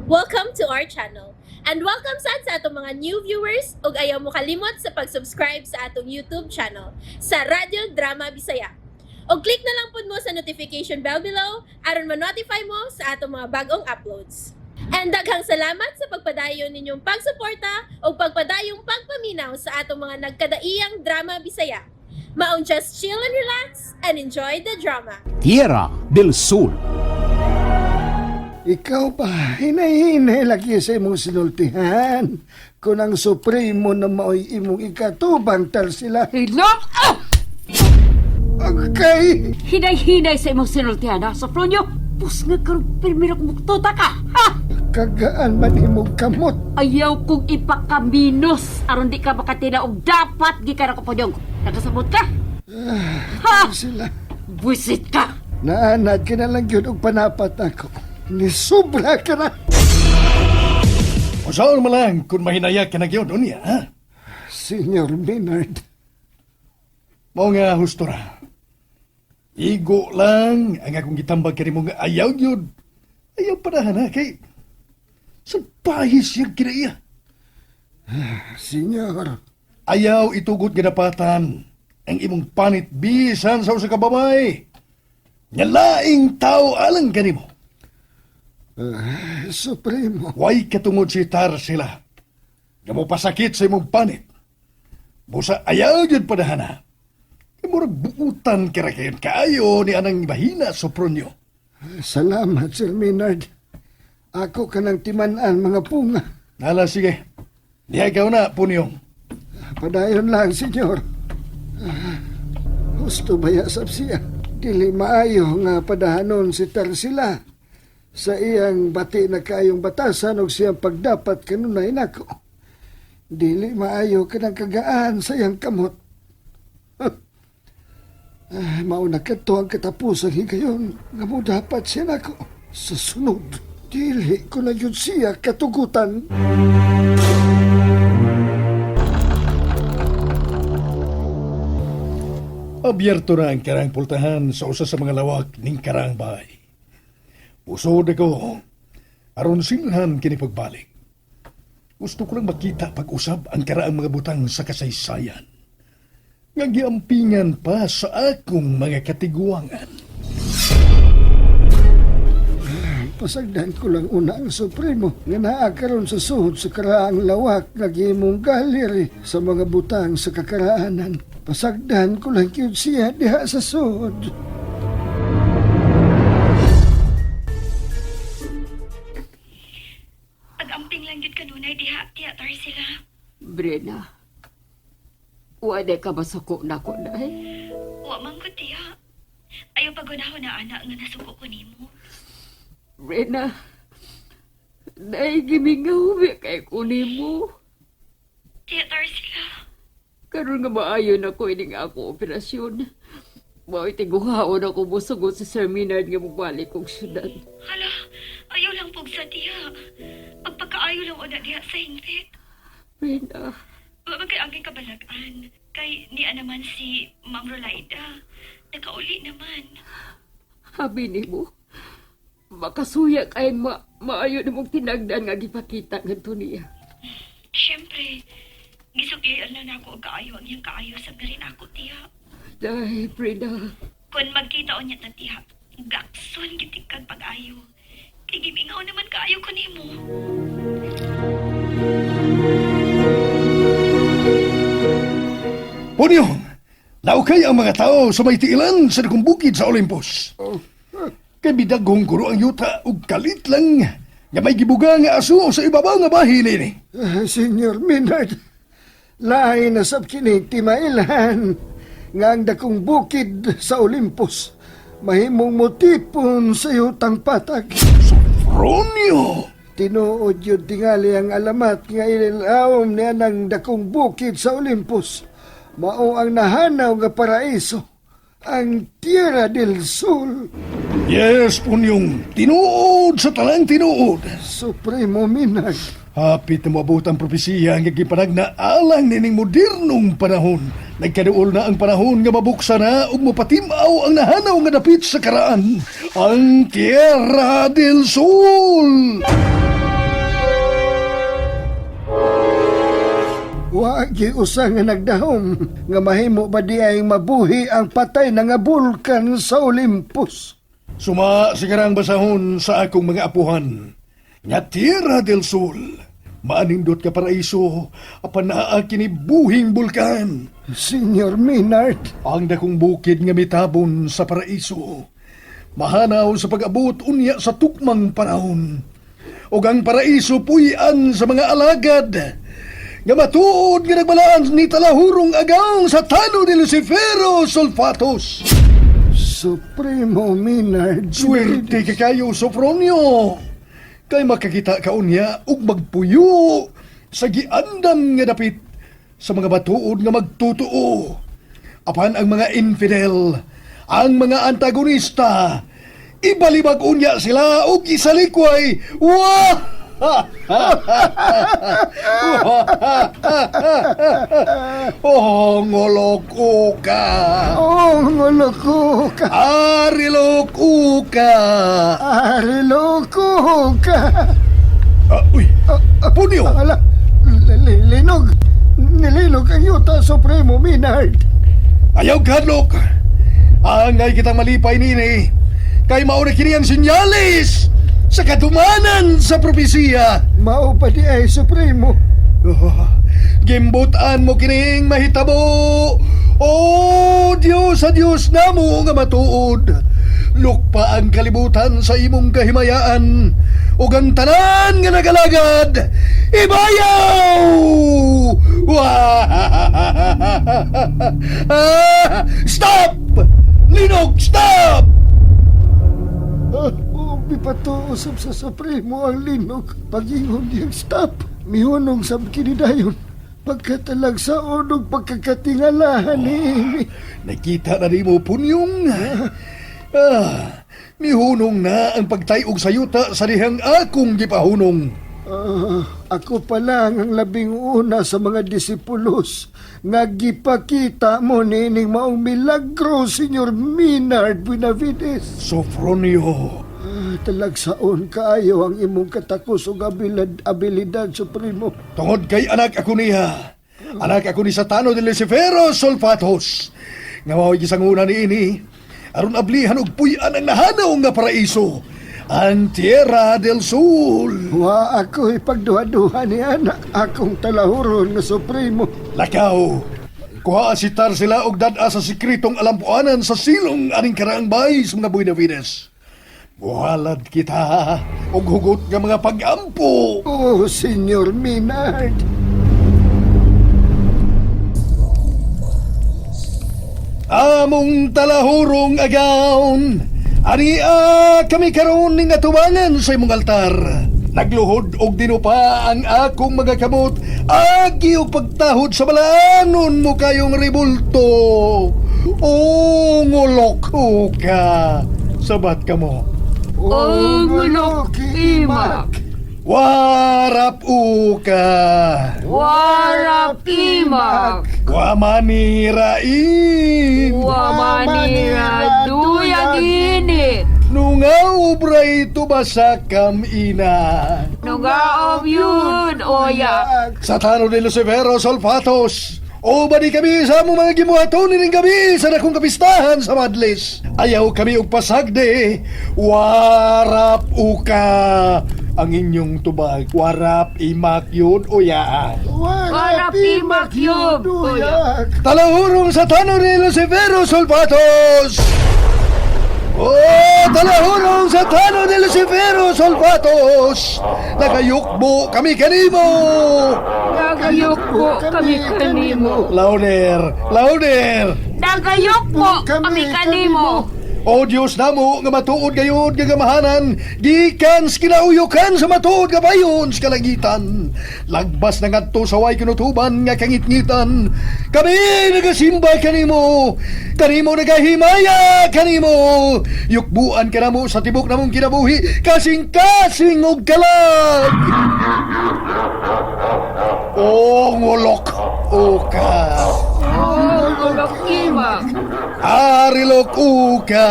Welcome to our channel. And welcome sa atong mga new viewers ug ayaw mo kalimot sa pag-subscribe sa atong YouTube channel sa Radio Drama Bisaya. O click na lang pud mo sa notification bell below aron ma-notify mo sa atong mga bagong uploads. And daghang salamat sa pagpadayon ninyong pagsuporta o pagpadayong pagpaminaw sa atong mga nagkadaiyang Drama Bisaya. Maong just chill and relax and enjoy the drama. Tierra del Sur. Ikaw ba, hinahinay lagi sa imong sinultihan. Kung ang supremo na mao'y imong ikatubang tal sila. Hilong! Okay. Hinay-hinay sa imong sinultihan, ha? Sopronyo, pusngag ka rin pirmiro kong muktuta ka, ha? Kagaan man imong kamot. Ayaw kong ipakaminos aron di ka makatina og dapat gikara ko po diyong. Nakasabot ka? Ha? Sila. Buisit ka! Naanad ka na lang yun og panapat ako. Nisubra ka na. O saan mo lang kung mahinayak ka na yun niya, ha? Senyor Maynard. Mao nga hustora. Igo lang ang akong gitambag ka rin mo nga ayaw yun. Ayaw pa na, kay... Sa pahis yung kinaiya. Senyor. Ayaw itugot ginapatan ang imong panit bisan sa usa ka babay. Nga laing tao alang kanimo. Supremo. Way katungod si Tar sila. Nga mo pasakit sa imong panit. Busa ayaw yun padahana. Kaya mo buutan kirakayon kaayo ni anang bahina Sopronyo. Salamat, Sir Maynard. Ako ka ng timanan mga punga. Nala, sige. Nihagaw na, Punyong. Padayon lang, senyor. Gusto baya sab siya. Dili maayo nga padahanon si Tarsila sa iyang bati na kayong batasan o siyang pagdapat kanunay nako. Dili maayo ka ng kagaan sa iyang kamot. Mauna ka to ang katapusan higayon nga mo dapat siya nako. Sa sunod, dili ko na yun siya katugutan. Abierto na ang karang pultahan sa usa sa mga lawak ning karang bahay. Pusod ako, aron silhan kini pagbalik. Gusto ko lang makita pag-usab ang karaang mga butang sa kasaysayan. Nga giampingan pa sa akong mga katiguangan. Pasagdan ko lang una ang Supremo nga naakaroon sa suhod sa karaang lawak na gimong gallery sa mga butang sa kakaraanan. Pasagdan ko lang yun siya diha sa suhod. Agamping lang yun kanunay diha, tiya Tarsila. Brena, wala ka masuko na ko na Wa man ko tiya. Ayaw pagunahon na anak nga nasuko ko nimo. Brena, naigimingaw kay kunin mo. Tiya Tarsila. Karoon nga maayon ako ining ako operasyon. Mao tiguhaon ako musugot sa Sir Maynard nga mabalik kong syudad. Hala, ayaw lang pug sa tiya. Pagpakaayo lang una diha sa hingpit. Brena, Wa man kay angking kabalagan. Kay niya naman si Ma'am Rolaida. Nakauli naman. habi ni mo. Makasuya kay maayo na mong tinagdan nga gipakita ngadto niya. Siyempre, gisuklian lang ako og kaayo ang iyang kaayo sa garin ako tiya. Dahil, Brena, Kung magkita o niya na tiya, gakson gitikag pag-ayo. Kay gimingaw naman kaayo ko nimo. Punyong, naukay ang mga tao sa may tiilan sa dakong bukid sa Olympus. Kay bidagong guro ang yuta ug kalit lang nga may gibuga nga aso sa ibabaw nga bahin nini. Senyor Maynard, lain na sab kini timailan nga ang dakong bukid sa Olympus mahimong motipon sa yutang patag. Ronyo! Tinuod yun tingali ang alamat nga ililawom niya ng dakong bukid sa Olympus. Mao ang nahanaw nga paraiso, ang Tierra del Sur. Yes, Punyong, tinuod sa talang tinuod. Supremo Maynard. Hapit na moabot ang propesiya nga gipanag na alang nining modernong panahon. Nagkaduol na ang panahon nga mabuksa na ug mapatimaw ang nahanaw nga dapit sa karaan, ang Tierra del Sol. Wagi usa nga nagdahom nga mahimo ba di ay mabuhi ang patay na nga bulkan sa Olympus. Suma sigarang basahon sa akong mga apuhan. Nga Tierra del Sol. Maanindot ka paraiso, apan naa kini buhing bulkan. Senyor Minard, Ang dakong bukid nga mitabon sa paraiso. Mahanaw sa pag-abot unya sa tukmang panahon. Ug ang paraiso puy-an sa mga alagad. Nga matuod nga nagbalaan ni talahurong agaw sa tano ni Lucifero Sulfatos. Supremo Minard. Swerte ka kayo, Sofronio. Kay makakita ka unya ug magpuyo sa giandam nga dapit sa mga batuod nga magtutuo. Apan ang mga infidel, ang mga antagonista, ibalibag unya sila ug isalikway. Wah! Oh, ngolok ka. Oh, ngoloko ka. Arilok ka. Ariloko ka. Uy, punyo. Ala, linog. Nilinog ang yuta, Supremo Minard. Ayaw kadlok. Angay kitang malipay nini. Kay mauna kini ang sinyalis sa kadumanan sa propesiya. Mao pa di ay, Supremo. Oh, gimbutan mo kining mahitabo. Oh, Diyos sa Diyos namo nga matuod. Lukpa ang kalibutan sa imong kahimayaan. Ug ang tanan nga nagalagad, ibayaw! Stop! Linog, stop! Bipatuusap sa Supremo ang linog. Pag-ingon niyang stop. Mihunong sa kinidayon. Pagkatalag sa unong pagkakatingalahan ni Amy. Nakita na rin mo, punyong. Mihunong na ang pagtayog sa yuta sa dihang akong gipahunong. Ako pa lang ang labing una sa mga disipulos nga gipakita mo nining maong milagro, Senyor Minard Buenavides. Sofronio. Talagsaon kaayo ang imong katakos ug abilidad, Supremo. Tungod kay anak ako niya. Anak ako ni Satano de Lucifero Sulfatos. Nga mawag isang una ni ini. Aron ablihan og puy-an ang nahanaw nga paraiso. Ang Tierra del Sol. Wa ako ipagduha-duha ni anak akong talahuron nga Supremo. Lakaw. Kuha asitar sila og dad-a sa sikritong alampuanan sa silong aning karaang bahay sa mga Buenavides. Buhalad kita og hugot nga mga pag-ampo. Oh, Senyor Minard. Among talahurong agaon, ania kami karon ning atubangan sa imong altar. Nagluhod og dinupa ang akong mga kamot, agi og pagtahod sa balanon mo kayong ribulto. O ngolok ka, sabat ka mo. Oh, ngolok imak. Warap ka. Warap imak. Wamanirain. Wamanira duyang init. Nungaw bray tubasa kam ina. Nugaob yun, oya. Sa tano ni Lucifero Sulfatos. O ba di kami sa among mga gimuhaton ning gabi sa dakong kapistahan sa Madlis. Ayaw kami og pasagde. Warap ka. Ang inyong tubag. Warap imak yun uya. Warap imak yun, uya. Talahurong sa tano ni Lucifero Sulfatos. Oh, talahurong sa tano ni Lucifero Sulfatos. Nagayukbo kami kanimo. Nagayok po kami kanimo. Louder, louder. Nagayok po kami kanimo. O Diyos namo nga matuod gayud nga gamahanan, gikan sa kinauyukan sa matuod nga bayon sa kalangitan. Lagbas na ngadto sa way kinutuban nga kangitngitan. Kami nagasimba kanimo, kanimo nagahimaya kanimo. Yukbuan ka namo sa tibok namong kinabuhi, kasing-kasing og kalag. O ngolok ka. Oh, ngolok imak. Arilok ka.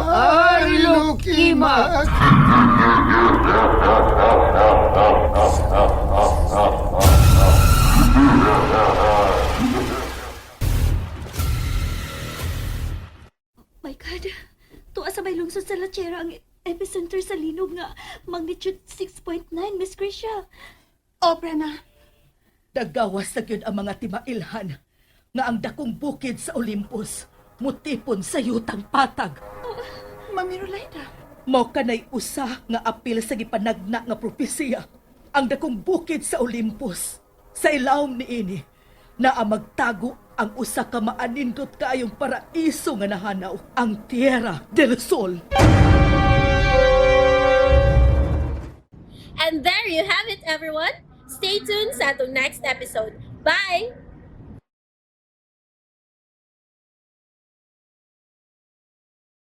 Arilok imak. epicenter sa linog nga magnitude 6.9, Miss Krisha. Obra na. Dagawas na gyud ang mga timailhan nga ang dakong bukid sa Olympus mutipon sa yutang patag. Ma'am Mirolaida. Mao kanay usa nga apil sa gipanagna nga propesiya. Ang dakong bukid sa Olympus sa ilawom niini na magtago ang usa ka maanindot kaayong paraiso nga nahanaw, ang Tierra del Sol. And there you have it, everyone. Stay tuned sa atong next episode. Bye!